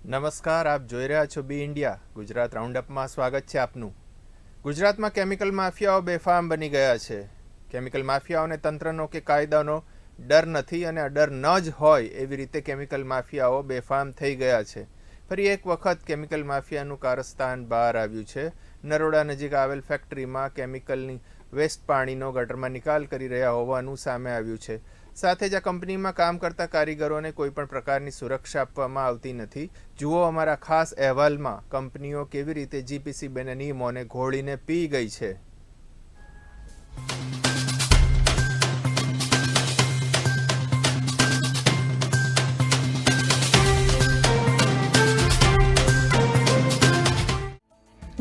નમસ્કાર, આપ જોઈ રહ્યા છો બી ઇન્ડિયા ગુજરાત રાઉન્ડઅપમાં સ્વાગત છે આપનું। ગુજરાતમાં કેમિકલ માફિયાઓ બેફામ બની ગયા છે। કેમિકલ માફિયાઓને તંત્રનો કે કાયદાનો ડર નથી અને ડર ન જ હોય એવી રીતે કેમિકલ માફિયાઓ બેફામ થઈ ગયા છે। ફરી એક વખત કેમિકલ માફિયાનું કારસ્તાન બહાર આવ્યું છે। નરોડા નજીક આવેલ ફેક્ટરીમાં કેમિકલની વેસ્ટ પાણીનો ગટરમાં નિકાલ કરી રહ્યા હોવાનું સામે આવ્યું છે। સાથે જ આ કંપનીમાં કામ કરતા કારીગરોને કોઈ પણ પ્રકારની સુરક્ષા આપવામાં આવતી નથી। જુઓ અમારા ખાસ અહેવાલમાં કંપનીઓ કેવી રીતે જીપીસીબીના નિયમોને ઘોળીને પી ગઈ છે।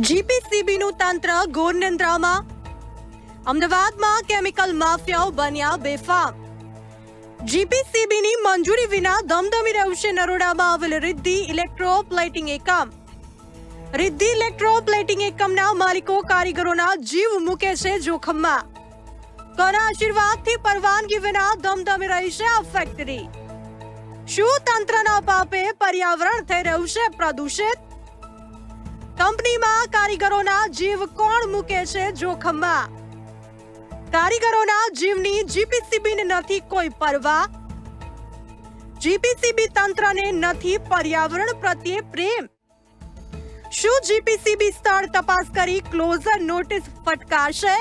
જીપીસીબીનું તંત્ર ઘોર નિંદ્રામાં। અમદાવાદમાં કેમિકલ માફિયાઓ બન્યા બેફામ। જીપીસીબીની મંજૂરી વિના ધમધમી રહ્યું છે નરોડામાં આવેલ રિદ્ધિ ઇલેક્ટ્રોપ્લેટિંગ એકમ। રિદ્ધિ ઇલેક્ટ્રોપ્લેટિંગ એકમના માલિકો કારીગરોના જીવ મૂકે છે જોખમમાં। કોના આશીર્વાદથી પરવાનગી વિના ધમધમી રહી છે આ ફેક્ટરી? શું તંત્રના પાપે પર્યાવરણ થઈ રહ્યું છે પ્રદૂષિત? કંપનીમાં કારીગરોના જીવ કોણ મૂકે છે જોખમમાં? કારીગરોના જીવની જીપીસીબીને નથી કોઈ પરવા। જીપીસીબી તંત્રને નથી પર્યાવરણ પ્રત્યે પ્રેમ। શું જીપીસીબી સ્થળ તપાસ કરી ક્લોઝર નોટિસ ફટકારશે?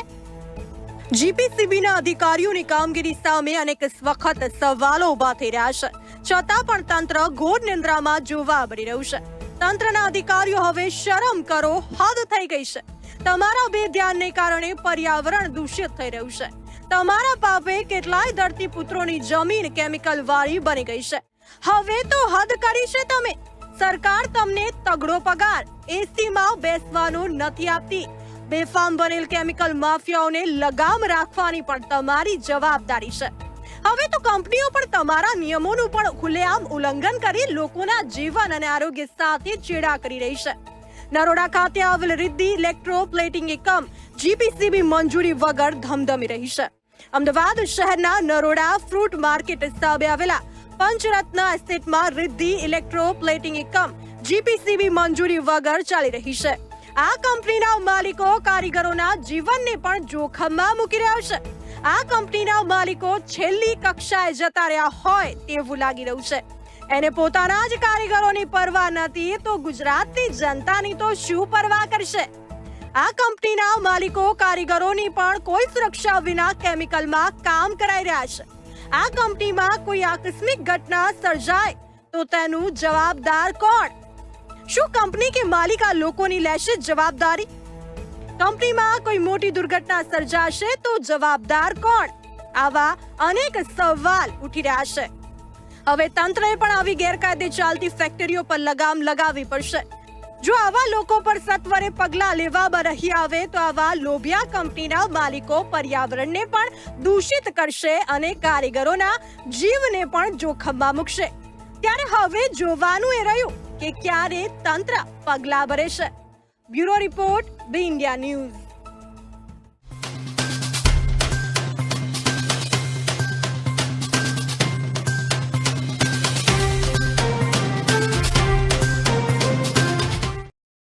જીપીસીબીના અધિકારીઓની કામગીરી સામે અનેક વખત સવાલો ઉભા થઈ રહ્યા છે, છતાં પણ તંત્ર ઘોર નિંદ્રામાં જોવા મળી રહ્યું છે। તંત્રના અધિકારીઓ હવે શરમ કરો, હદ થઈ ગઈ છે। તમારા બેધ્યાનને કારણે પર્યાવરણ દૂષિત થઈ રહ્યું છે। તમારા પાપે કેટલાય ધરતીપુત્રોની જમીન કેમિકલ વાળી બની ગઈ છે। હવે તો હદ કરી છે તમે। સરકાર તમને તગડો પગાર, એસીમાં બેસવાનો નથી આપતી। બેફામ બનેલ કેમિકલ માફિયાઓને લગામ રાખવાની પણ તમારી જવાબદારી છે। હવે તો કંપનીઓ પણ તમારા નિયમોનું પણ ખુલ્લેઆમ ઉલ્લંઘન કરી લોકોના જીવન અને આરોગ્ય સાથે ચેડા કરી રહી છે। નરોડા ખાતે આવેલ રિદ્ધિ ઇલેક્ટ્રોપ્લેટિંગ એકમ જીપીસીબી મંજૂરી વગર ધમધમી રહી છે। અમદાવાદ શહેરના નરોડા ફ્રૂટ માર્કેટ સામે આવેલા પંચરત્ન એસ્ટેટમાં રિદ્ધિ ઇલેક્ટ્રોપ્લેટિંગ એકમ જીપીસીબી મંજૂરી વગર ચાલી રહી છે। આ કંપનીના માલિકો કારીગરોના જીવનને પણ જોખમમાં મૂકી રહ્યા છે। આ કંપનીના માલિકો છેલ્લી કક્ષાએ જતા રહ્યા હોય તેવું લાગી રહ્યું છે। એને પોતાના જ કારીગરોની પરવા નથી તો ગુજરાતની જનતાની તો શું પરવા કરશે? આ કંપનીના માલિકો કારીગરોની પણ કોઈ સુરક્ષા વિના કેમિકલમાં કામ કરાઈ રહ્યા છે। આ કંપનીમાં કોઈ આકસ્મિક ઘટના સર્જાય તો તેનું જવાબદાર કોણ? શું કંપની કે માલિક આ લોકોની લેશે જવાબદારી? કંપનીમાં કોઈ મોટી દુર્ઘટના સર્જાશે તો જવાબદાર કોણ? આવા અનેક સવાલ ઉઠી રહ્યા છે। હવે તંત્રએ પણ આવી ગેરકાયદે ચાલતી ફેક્ટરીઓ પર લગામ લગાવવી પડશે। જો આવા લોકો પર સત્વરે પગલાં લેવામાં નહીં આવે તો આવા લોભિયા કંપનીના માલિકો પર્યાવરણને પણ દૂષિત કરશે અને કારીગરોના જીવને પણ જોખમમાં મૂકશે। ત્યારે હવે જોવાનું એ રહ્યું કે ક્યારે તંત્ર પગલાં ભરે છે। બ્યુરો રિપોર્ટ, બી ઇન્ડિયા ન્યૂઝ।